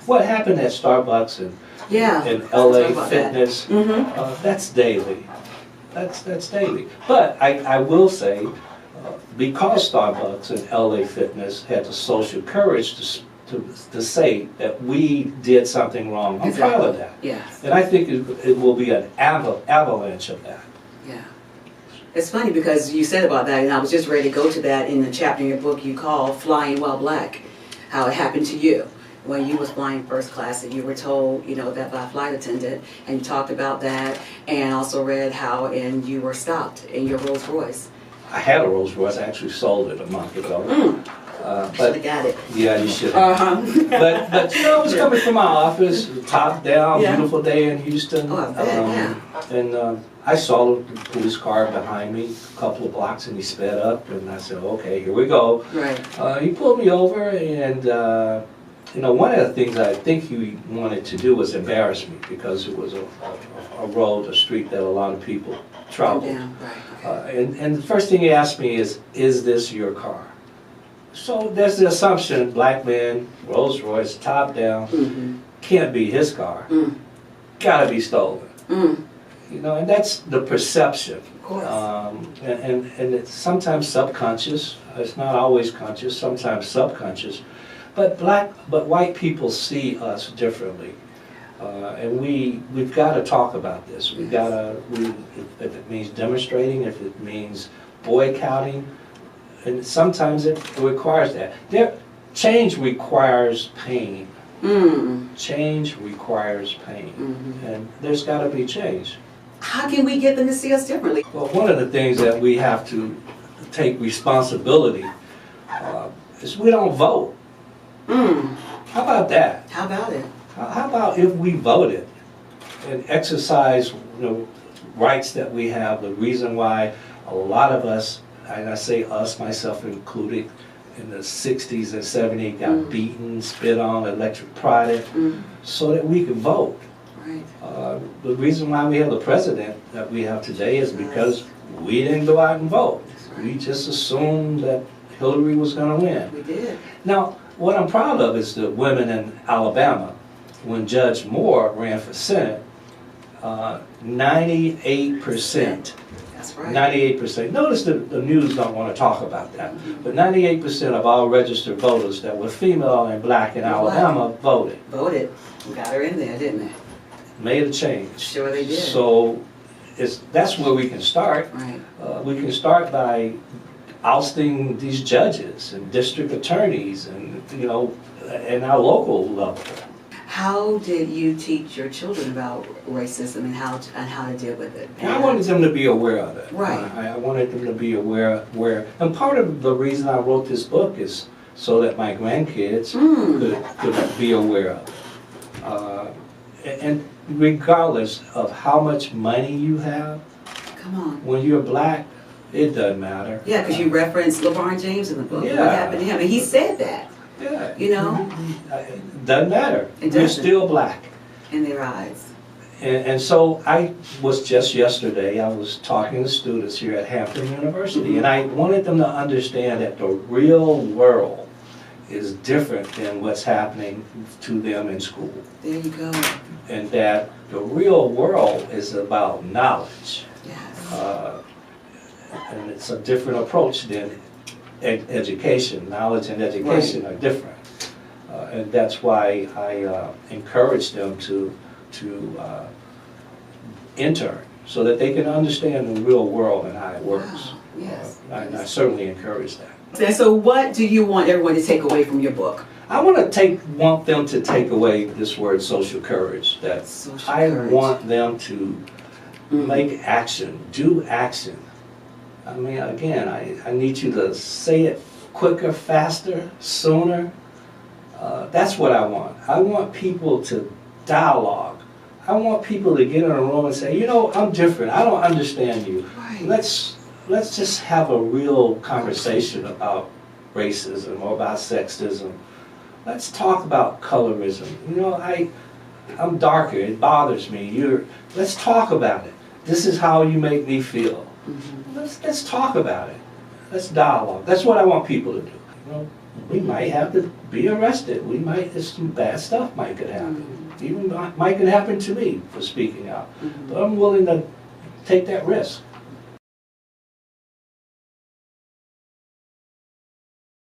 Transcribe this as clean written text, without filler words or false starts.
What happened at Starbucks and LA Fitness, that's daily. That's daily. But I will say, because Starbucks and LA Fitness had the social courage to say that we did something wrong, I'm proud of that. Yes. And I think it will be an avalanche of that. Yeah. It's funny because you said about that, and I was just ready to go to that in the chapter in your book you call Flying While Black, how it happened to you when you was flying first class and you were told, you know, that by a flight attendant, and you talked about that, and also read how you were stopped in your Rolls Royce. I had a Rolls Royce. I actually sold it a month ago. But should have got it. Yeah, you should have. But you know, it was coming from my office, top down, beautiful day in Houston. Oh, I bet, And I saw the police car behind me a couple of blocks, and he sped up, and I said, okay, here we go. Right. He pulled me over, and you know, one of the things I think he wanted to do was embarrass me, because it was a street that a lot of people traveled. Right. And the first thing he asked me is this your car? So there's the assumption, black man, Rolls Royce, top down, can't be his car. Gotta be stolen. You know, and that's the perception. Of course. And it's sometimes subconscious. It's not always conscious, sometimes subconscious. But white people see us differently. And we've got to talk about this. We've got to, if it means demonstrating, if it means boycotting, and sometimes it requires that. Change requires pain. Change requires pain. And there's got to be change. How can we get them to see us differently? Well, one of the things that we have to take responsibility is we don't vote. How about that? How about it? How about if we voted and exercised rights that we have, the reason why a lot of us, and I say us, myself included, in the 60s and 70s got beaten, spit on, electrocuted, so that we could vote. Right. The reason why we have the president that we have today is because we didn't go out and vote. Right. We just assumed that Hillary was going to win. We did. Now, what I'm proud of is the women in Alabama. When Judge Moore ran for Senate, 98%. That's right. 98%. Notice the news don't want to talk about that, but 98% of all registered voters that were female and black in Alabama voted. Voted. Got her in there, didn't they? Made a change. Sure they did. So that's where we can start. Right. We can start by ousting these judges and district attorneys, and in our local level. How did you teach your children about racism and how to deal with it? I wanted them to be aware of it. Right. I wanted them to be aware. And part of the reason I wrote this book is so that my grandkids could be aware of it. And regardless of how much money you have, come on, when you're black, it doesn't matter. Yeah, because you referenced LeBron James in the book. Yeah. What happened to him? And he said that. Yeah. You know? It doesn't matter. You're still black. In their eyes. And so I was just yesterday, I was talking to students here at Hampton University, and I wanted them to understand that the real world is different than what's happening to them in school. There you go. And that the real world is about knowledge. Yes. And it's a different approach than education. Knowledge and education are different. And that's why I encourage them to intern, so that they can understand the real world and how it works. Wow. Yes. I certainly encourage that. And so what do you want everyone to take away from your book? I want them to take away this word social courage. That I want them to make action, do action. I mean, again, I need you to say it quicker, faster, sooner. That's what I want. I want people to dialogue. I want people to get in a room and say, I'm different. I don't understand you. Right. Let's just have a real conversation about racism or about sexism. Let's talk about colorism. I'm darker. It bothers me. Let's talk about it. This is how you make me feel. Let's talk about it. Let's dialogue. That's what I want people to do. we might have to be arrested. We might, some bad stuff might could happen. Even might could happen to me for speaking out. But I'm willing to take that risk.